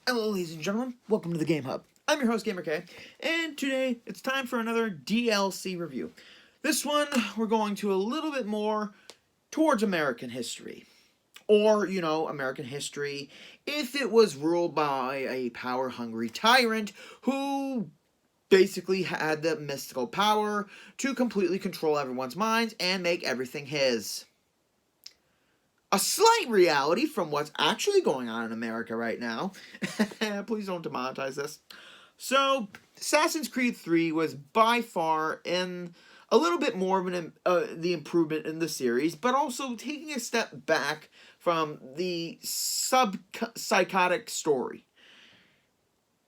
Hello, ladies and gentlemen. Welcome to the Game Hub. I'm your host, GamerK, and today it's time for another DLC review. This one, we're going to a little bit more towards American history. Or, American history if it was ruled by a power-hungry tyrant who basically had the mystical power to completely control everyone's minds and make everything his. A slight reality from what's actually going on in America right now. Please don't demonetize this. So, Assassin's Creed 3 was by far in a little bit more of the improvement in the series, but also taking a step back from the psychotic story.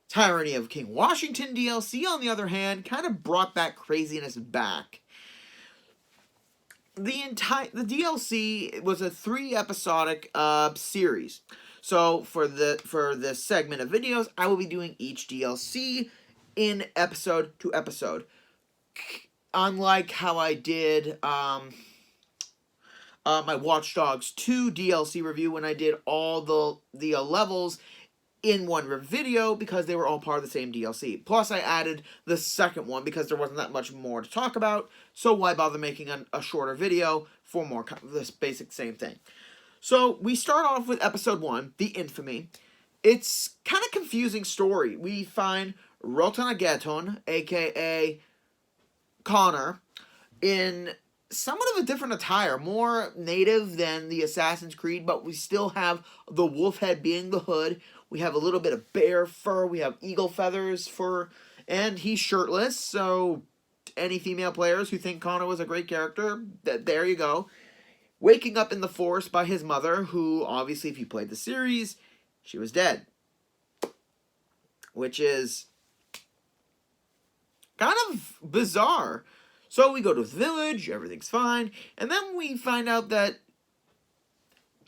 Tyranny of King Washington DLC, on the other hand, kind of brought that craziness back. The DLC was a 3-episodic series. So for this segment of videos, I will be doing each DLC in episode to episode. Unlike how I did my Watch Dogs 2 DLC review when I did all the levels in one video because they were all part of the same DLC. Plus, I added the second one because there wasn't that much more to talk about, so why bother making a shorter video for more this basic same thing. So, we start off with episode 1, the Infamy. It's kind of confusing story. We find Rotanageton, aka Connor, in somewhat of a different attire, more native than the Assassin's Creed, but we still have the wolf head being the hood. We have a little bit of bear fur. We have eagle feathers and he's shirtless. So, any female players who think Connor was a great character, there you go. Waking up in the forest by his mother, who obviously, if you played the series, she was dead, which is kind of bizarre. So we go to the village, everything's fine, and then we find out that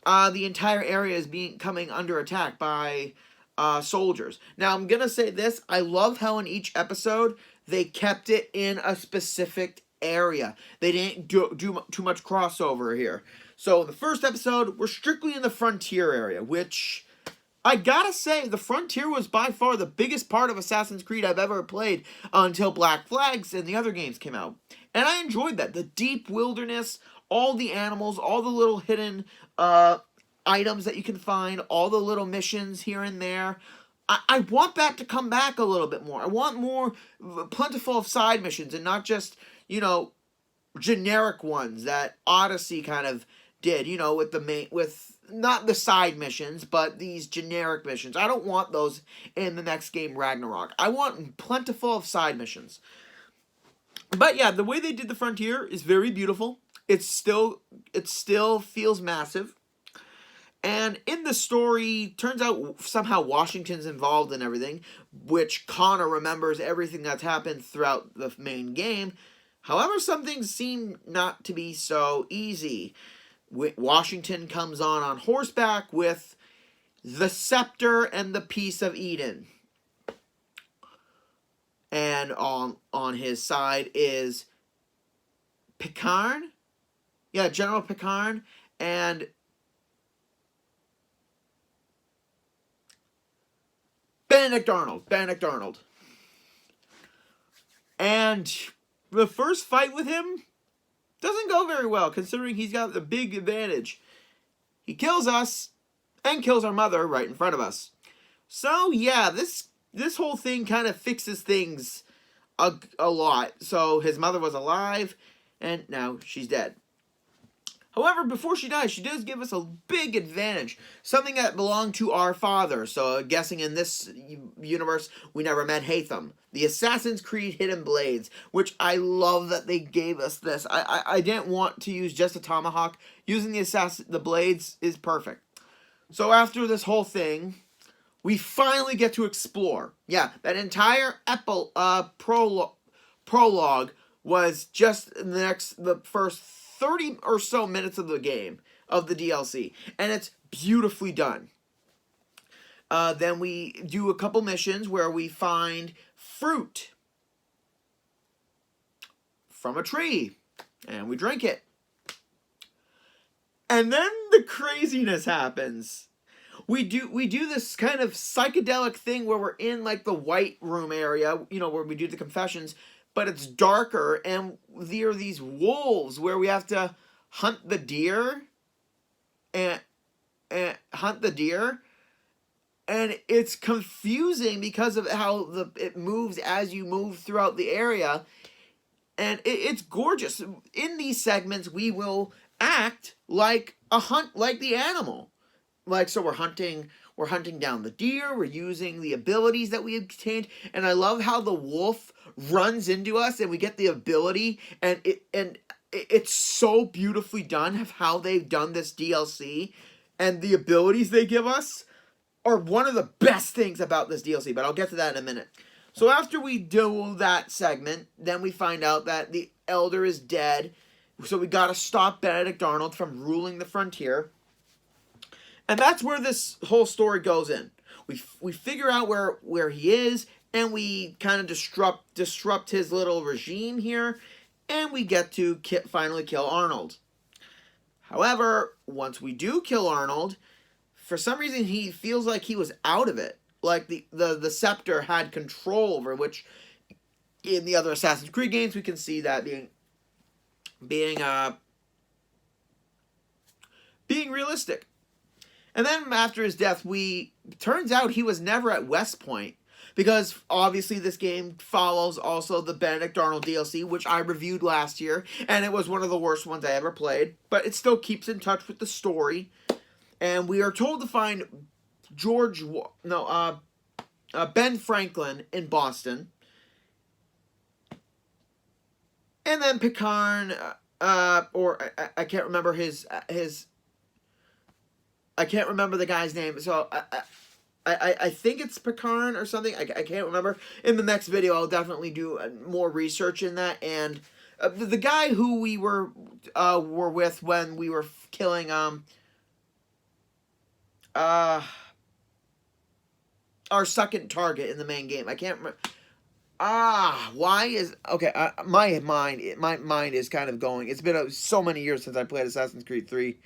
the entire area is coming under attack by soldiers. Now, I'm going to say this. I love how in each episode, they kept it in a specific area. They didn't do too much crossover here. So, in the first episode, we're strictly in the frontier area, which I gotta say, the frontier was by far the biggest part of Assassin's Creed I've ever played until Black Flags and the other games came out. And I enjoyed that. The deep wilderness, all the animals, all the little hidden items that you can find, all the little missions here and there. I want that to come back a little bit more. I want more plentiful of side missions and not just, generic ones that Odyssey kind of did, with not the side missions, but these generic missions. I don't want those in the next game, Ragnarok. I want plentiful of side missions. But yeah, the way they did the frontier is very beautiful. It still feels massive. And in the story, turns out somehow Washington's involved in everything, which Connor remembers everything that's happened throughout the main game. However, some things seem not to be so easy. Washington comes on horseback with the scepter and the piece of Eden. And on his side is Picard. Yeah, General Picard and Benedict Arnold. And the first fight with him doesn't go very well, considering he's got the big advantage. He kills us and kills our mother right in front of us. So, yeah, this whole thing kind of fixes things a lot. So, his mother was alive, and now she's dead. However, before she dies, she does give us a big advantage. Something that belonged to our father. So, guessing in this universe, we never met Hatham. The Assassin's Creed Hidden Blades, which I love that they gave us this. I didn't want to use just a tomahawk. Using the blades is perfect. So, after this whole thing, we finally get to explore. Yeah, that entire prologue was just the first 30 or so minutes of the game, of the DLC, and it's beautifully done. Then we do a couple missions where we find fruit from a tree, and we drink it. And then the craziness happens. we do this kind of psychedelic thing where we're in like the white room area, you know, where we do the confessions, but it's darker, and there are these wolves where we have to hunt the deer and hunt the deer, and it's confusing because of how it moves as you move throughout the area, and it's gorgeous. In these segments, we will act like the animal. Like, so we're hunting down the deer, we're using the abilities that we obtained, and I love how the wolf runs into us and we get the ability, and it's so beautifully done of how they've done this DLC, and the abilities they give us are one of the best things about this DLC, but I'll get to that in a minute. So after we do that segment, then we find out that the Elder is dead, so we gotta stop Benedict Arnold from ruling the frontier. And that's where this whole story goes in. We figure out where he is, and we kind of disrupt his little regime here, and we get to finally kill Arnold. However, once we do kill Arnold, for some reason he feels like he was out of it. Like the scepter had control over, which in the other Assassin's Creed games we can see that being realistic. And then after his death, turns out he was never at West Point, because obviously this game follows also the Benedict Arnold DLC, which I reviewed last year, and it was one of the worst ones I ever played, but it still keeps in touch with the story. And we are told to find Ben Franklin in Boston. And then Picard, or I can't remember I can't remember the guy's name, so I think it's Picard or something. I can't remember. In the next video, I'll definitely do more research in that. And the guy who we were with when we were killing our second target in the main game. I can't remember. Why is okay? My mind is kind of going. It's been so many years since I played Assassin's Creed 3.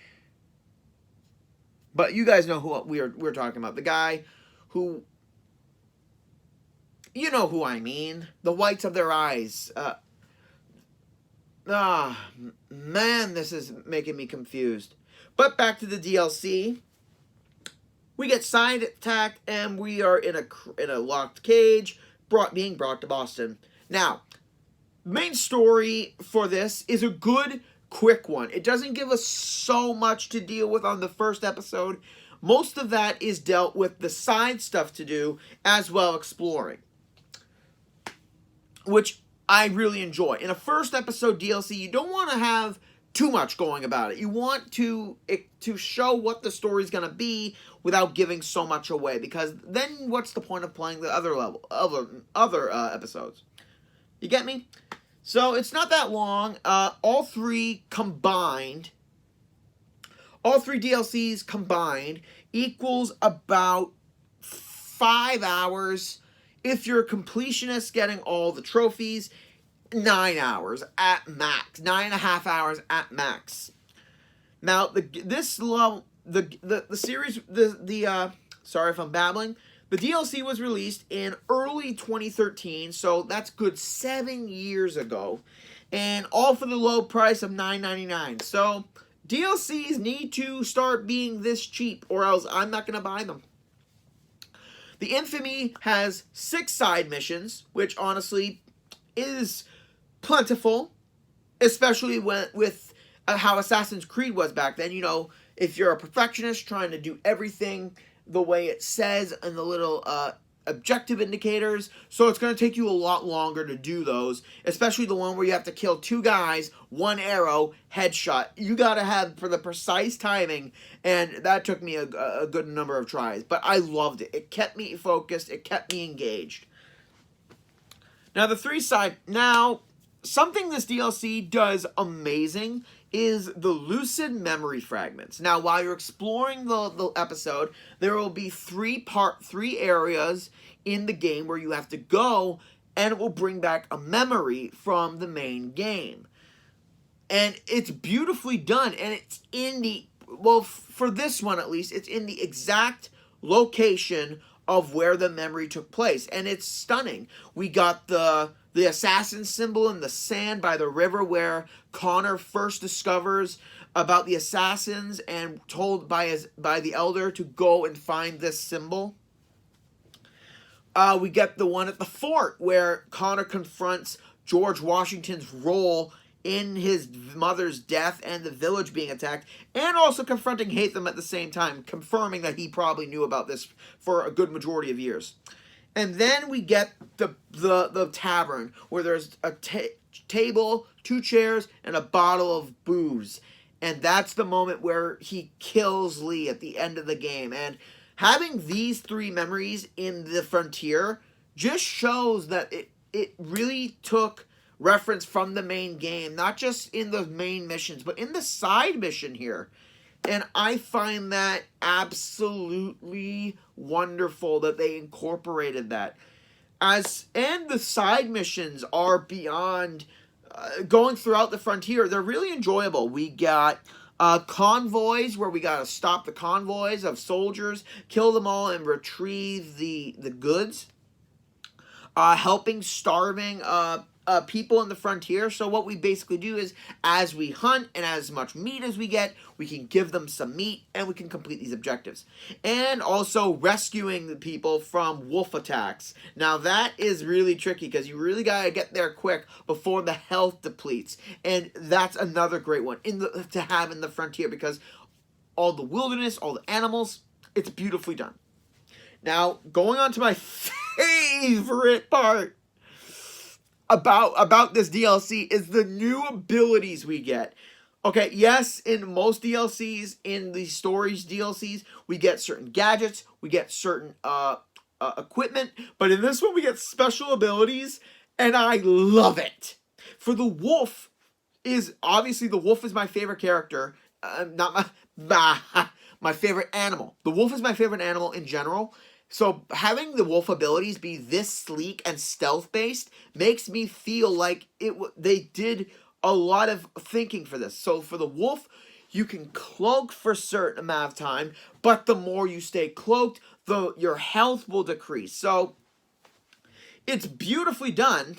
But you guys know who we're talking about. The guy who, you know who I mean. The whites of their eyes. Man, this is making me confused. But back to the DLC. We get side attacked, and we are in a locked cage, being brought to Boston. Now, main story for this is a good, quick one. It doesn't give us so much to deal with on the first episode. Most of that is dealt with the side stuff to do, as well exploring, which I really enjoy. In a first episode DLC, you don't want to have too much going about it. You want to show what the story's going to be without giving so much away, because then what's the point of playing the other episodes? You get me? So it's not that long. All three DLCs combined equals about 5 hours. If you're a completionist getting all the trophies, 9 hours at max. 9.5 hours at max. Now, sorry if I'm babbling. The DLC was released in early 2013, so that's good 7 years ago, and all for the low price of $9.99. So DLCs need to start being this cheap, or else I'm not going to buy them. The Infamy has 6 side missions, which honestly is plentiful, especially with how Assassin's Creed was back then. You know, if you're a perfectionist trying to do everything the way it says in the little objective indicators, so it's going to take you a lot longer to do those, especially the one where you have to kill 2 guys, 1 arrow, headshot. You got to have for the precise timing, and that took me a good number of tries, but I loved it. It kept me focused, it kept me engaged. Now something this DLC does amazing is the lucid memory fragments. Now, while you're exploring the episode, there will be 3 areas in the game where you have to go, and it will bring back a memory from the main game. And it's beautifully done, and it's in the well, for this one at least, it's in the exact location of where the memory took place, and it's stunning. We got the assassin symbol in the sand by the river where Connor first discovers about the assassins and told by the elder to go and find this symbol. We get the one at the fort where Connor confronts George Washington's role in his mother's death and the village being attacked, and also confronting Hatham at the same time, confirming that he probably knew about this for a good majority of years. And then we get the tavern where there's a table, 2 chairs, and a bottle of booze. And that's the moment where he kills Lee at the end of the game. And having these 3 memories in the frontier just shows that it really took reference from the main game, not just in the main missions, but in the side mission here. And I find that absolutely wonderful that they incorporated that. And the side missions are beyond going throughout the frontier. They're really enjoyable. We got convoys where we got to stop the convoys of soldiers, kill them all, and retrieve the goods. Helping starving people in the frontier. So what we basically do is, as we hunt and as much meat as we get, we can give them some meat and we can complete these objectives. And also rescuing the people from wolf attacks. Now that is really tricky because you really got to get there quick before the health depletes. And that's another great one to have in the frontier, because all the wilderness, all the animals, it's beautifully done. Now, going on to my favorite part about this DLC is the new abilities we get. Okay, yes, in most DLCs, in the stories DLCs, we get certain gadgets, we get certain equipment, but in this one we get special abilities, and I love it. For the wolf, obviously the wolf is my favorite character, not my favorite animal. The wolf is my favorite animal in general. So having the wolf abilities be this sleek and stealth-based makes me feel like they did a lot of thinking for this. So for the wolf, you can cloak for a certain amount of time, but the more you stay cloaked, your health will decrease. So it's beautifully done,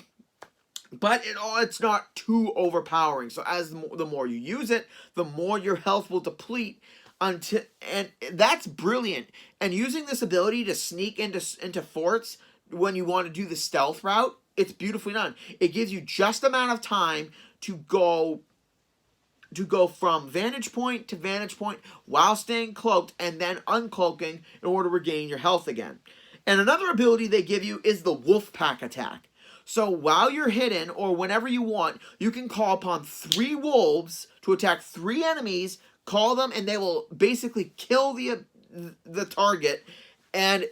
but it's not too overpowering. So the more you use it, the more your health will deplete. And that's brilliant. And using this ability to sneak into forts when you want to do the stealth route, it's beautifully done. It gives you just the amount of time to go from vantage point to vantage point while staying cloaked and then uncloaking in order to regain your health again. And another ability they give you is the wolf pack attack. So while you're hidden or whenever you want, you can call upon 3 wolves to attack 3 enemies. Call them, and they will basically kill the target. And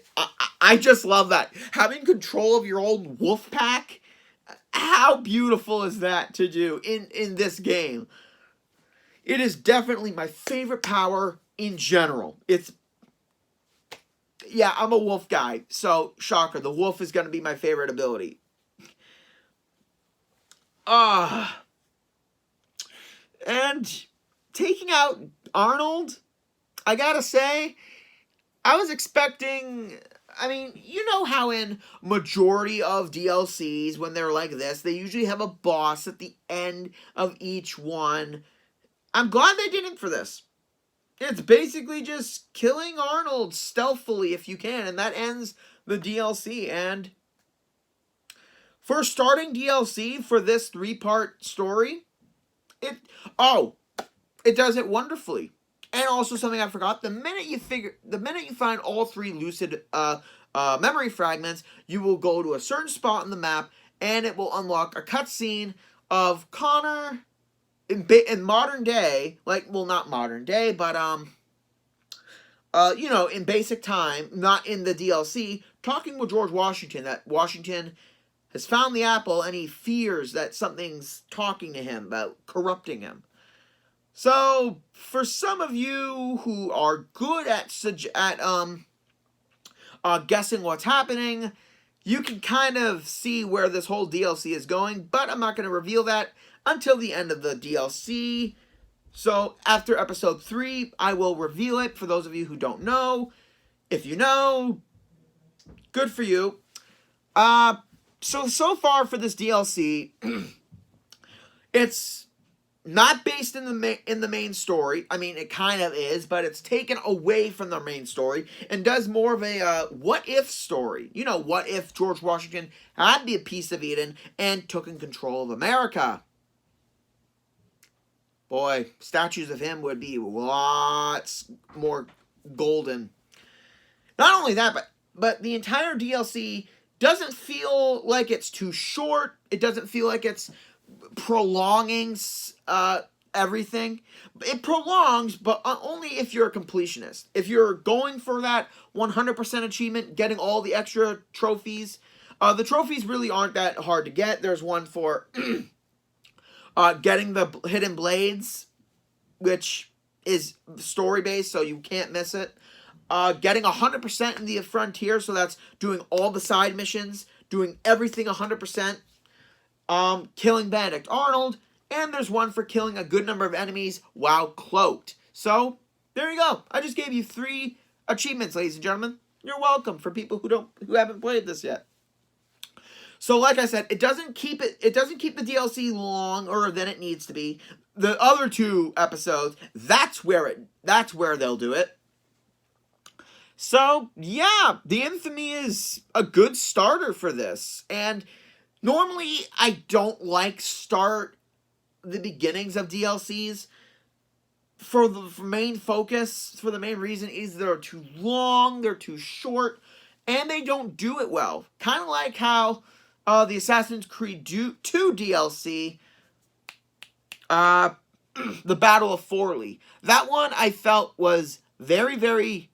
I just love that. Having control of your own wolf pack, how beautiful is that to do in this game? It is definitely my favorite power in general. Yeah, I'm a wolf guy, so shocker. The wolf is going to be my favorite ability. And taking out Arnold, I gotta say, I was expecting... I mean, you know how in majority of DLCs, when they're like this, they usually have a boss at the end of each one. I'm glad they didn't for this. It's basically just killing Arnold stealthily if you can, and that ends the DLC. And for starting DLC for this 3-part story, it does it wonderfully. And also something I forgot, the minute you find all 3 lucid memory fragments, you will go to a certain spot on the map and it will unlock a cutscene of Connor in modern day, not modern day, but in basic time, not in the DLC, talking with George Washington, that Washington has found the apple and he fears that something's talking to him about corrupting him. So, for some of you who are good at guessing what's happening, you can kind of see where this whole DLC is going, but I'm not going to reveal that until the end of the DLC. So after episode 3, I will reveal it for those of you who don't know. If you know, good for you. So far for this DLC, it's not based in the main story. I mean, it kind of is, but it's taken away from the main story and does more of a what if story. You know, what if George Washington had the piece of Eden and took in control of America? Boy, statues of him would be lots more golden. Not only that, but the entire DLC doesn't feel like it's too short. It doesn't feel like it's prolonging everything. It prolongs, but only if you're a completionist. If you're going for that 100% achievement, getting all the extra trophies, the trophies really aren't that hard to get. There's one for getting the hidden blades, which is story-based, so you can't miss it. Getting 100% in the frontier, so that's doing all the side missions, doing everything 100%. Killing Benedict Arnold, and there's one for killing a good number of enemies while cloaked. So, there you go. I just gave you 3 achievements, ladies and gentlemen. You're welcome for people who haven't played this yet. So, like I said, it doesn't keep the DLC longer than it needs to be. The other 2 episodes, that's where they'll do it. So, yeah, the Infamy is a good starter for this. And normally, I don't like start the beginnings of DLCs for the main focus, for the main reason is they're too long, they're too short, and they don't do it well. Kind of like how the Assassin's Creed 2 DLC, the Battle of Forlì. That one I felt was very, very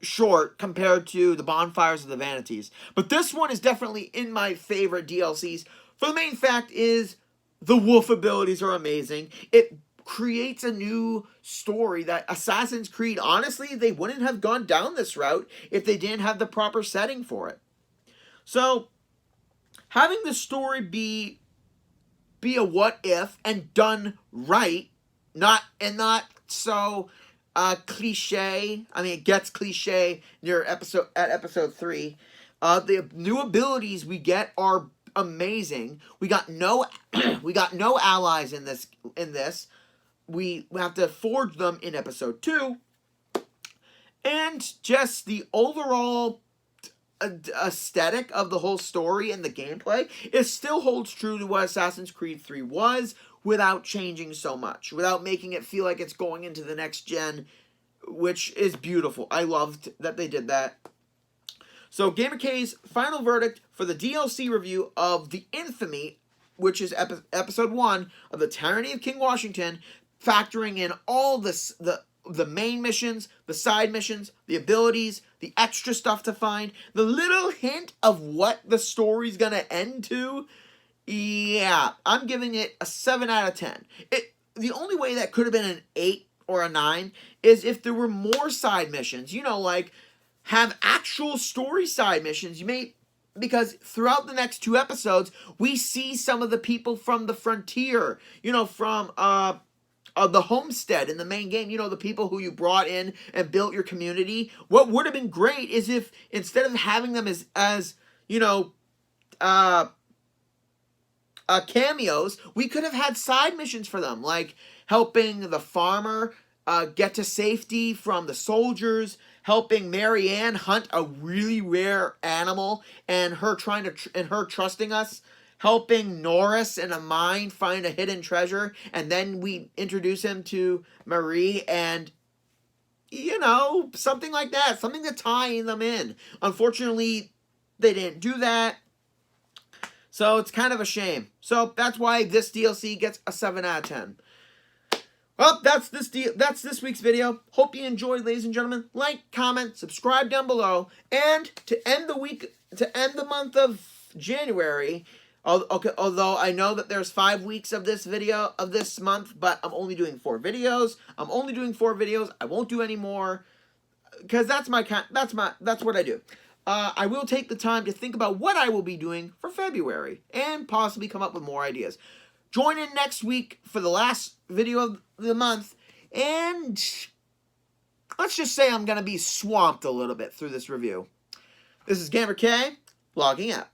short compared to the Bonfires of the Vanities. But this one is definitely in my favorite DLCs. For the main fact is, the wolf abilities are amazing. It creates a new story that Assassin's Creed, honestly, they wouldn't have gone down this route if they didn't have the proper setting for it. So, having the story be a what if and done right, not so cliche. I mean, it gets cliche near episode 3. The new abilities we get are amazing. We got no allies in this. We have to forge them in episode 2. And just the overall aesthetic of the whole story and the gameplay, it still holds true to what Assassin's Creed 3 was, without changing so much, without making it feel like it's going into the next gen, which is beautiful. I loved that they did that. So, GamerK's final verdict for the DLC review of the Infamy, which is episode 1 of the Tyranny of King Washington, factoring in all this, the main missions, the side missions, the abilities, the extra stuff to find, the little hint of what the story's gonna end to. Yeah, I'm giving it a 7 out of 10. The only way that could have been an 8 or a 9 is if there were more side missions. You know, like, have actual story side missions. Because throughout the next 2 episodes, we see some of the people from the frontier. You know, from the homestead in the main game. You know, the people who you brought in and built your community. What would have been great is if, instead of having them as you know, cameos, we could have had side missions for them, like helping the farmer get to safety from the soldiers, helping Marianne hunt a really rare animal, and her trusting us, helping Norris in a mine find a hidden treasure, and then we introduce him to Marie, and you know, something like that, something to tie them in. Unfortunately, they didn't do that. So it's kind of a shame. So that's why this DLC gets a 7 out of 10. Well, that's this week's video. Hope you enjoyed, ladies and gentlemen. Like, comment, subscribe down below. And to end the month of January, although I know that there's 5 weeks of this month, but I'm only doing 4 videos. I won't do any more, because that's what I do. I will take the time to think about what I will be doing for February and possibly come up with more ideas. Join in next week for the last video of the month, and let's just say I'm going to be swamped a little bit through this review. This is Gamer K, logging out.